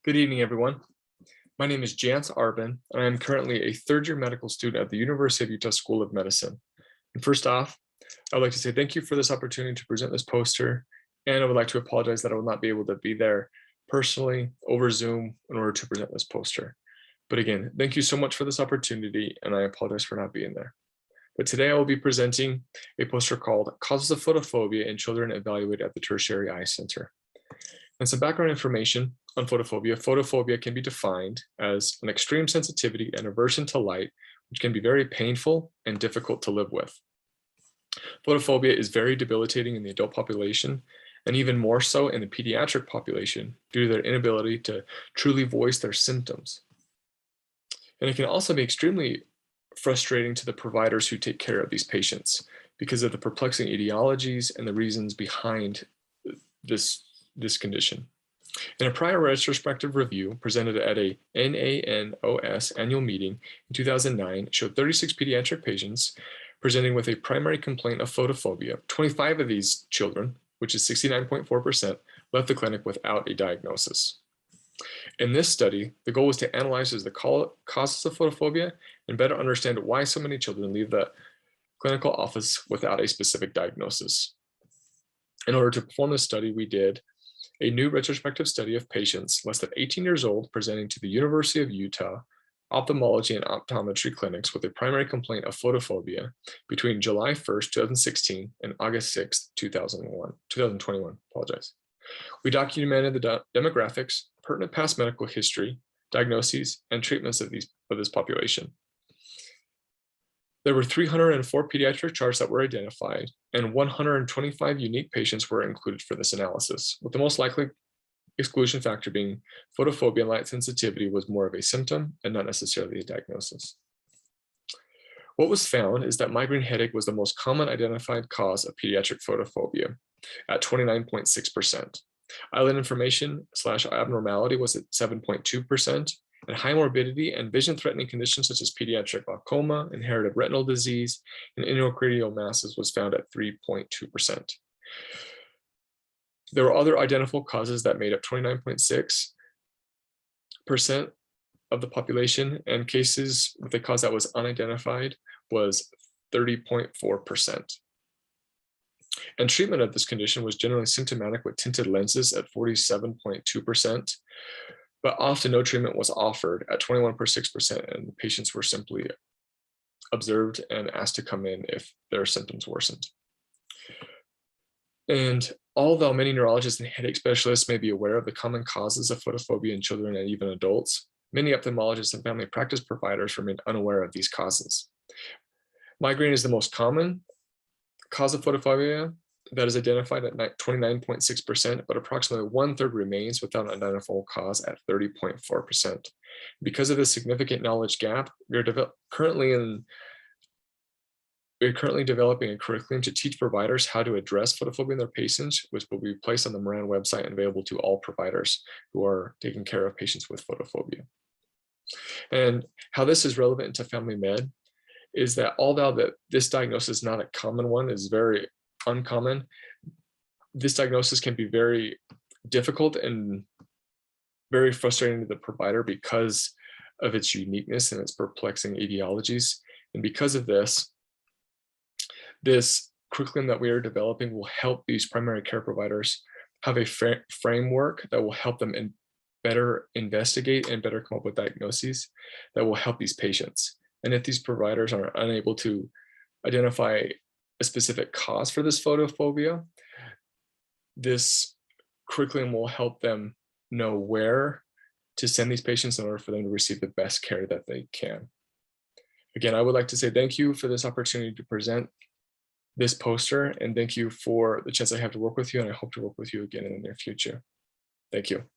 Good evening, everyone. My name is Jantz Arbon, and I am currently a third-year medical student at the University of Utah School of Medicine. And first off, I would like to say thank you for this opportunity to present this poster, and I would like to apologize that I will not be able to be there personally over Zoom in order to present this poster. But again, thank you so much for this opportunity, and I apologize for not being there. But today I will be presenting a poster called Causes of Photophobia in Children Evaluated at the Tertiary Eye Center. And some background information on photophobia. Photophobia can be defined as an extreme sensitivity and aversion to light, which can be very painful and difficult to live with. Photophobia is very debilitating in the adult population, and even more so in the pediatric population due to their inability to truly voice their symptoms. And it can also be extremely frustrating to the providers who take care of these patients because of the perplexing etiologies and the reasons behind this condition. In a prior retrospective review presented at a NANOS annual meeting in 2009, showed 36 pediatric patients presenting with a primary complaint of photophobia. 25 of these children, which is 69.4%, left the clinic without a diagnosis. In this study, the goal was to analyze the causes of photophobia and better understand why so many children leave the clinical office without a specific diagnosis. In order to perform this study, we did a new retrospective study of patients less than 18 years old presenting to the University of Utah ophthalmology and optometry clinics with a primary complaint of photophobia between July 1st, 2016 and August 6th, 2021. We documented the demographics, pertinent past medical history, diagnoses, and treatments of this population. There were 304 pediatric charts that were identified, and 125 unique patients were included for this analysis, with the most likely exclusion factor being photophobia and light sensitivity was more of a symptom and not necessarily a diagnosis. What was found is that migraine headache was the most common identified cause of pediatric photophobia at 29.6%. Eyelid inflammation / abnormality was at 7.2%. And high morbidity and vision-threatening conditions such as pediatric glaucoma, inherited retinal disease, and intracranial masses was found at 3.2%. There were other identifiable causes that made up 29.6% of the population, and cases with a cause that was unidentified was 30.4%. And treatment of this condition was generally symptomatic with tinted lenses at 47.2%. But often no treatment was offered at 21.6%, and patients were simply observed and asked to come in if their symptoms worsened. And although many neurologists and headache specialists may be aware of the common causes of photophobia in children and even adults, many ophthalmologists and family practice providers remain unaware of these causes. Migraine is the most common cause of photophobia that is identified at 29.6%, but approximately 1/3 remains without an identifiable cause at 30.4%. Because of this significant knowledge gap, we're currently developing a curriculum to teach providers how to address photophobia in their patients, which will be placed on the Moran website and available to all providers who are taking care of patients with photophobia. And how this is relevant to family med is that although this diagnosis is not a common one, is very uncommon, this diagnosis can be very difficult and very frustrating to the provider because of its uniqueness and its perplexing etiologies. And because of this curriculum that we are developing will help these primary care providers have a framework that will help them better investigate and better come up with diagnoses that will help these patients. And if these providers are unable to identify a specific cause for this photophobia, this curriculum will help them know where to send these patients in order for them to receive the best care that they can. Again, I would like to say thank you for this opportunity to present this poster, and thank you for the chance I have to work with you, and I hope to work with you again in the near future. Thank you.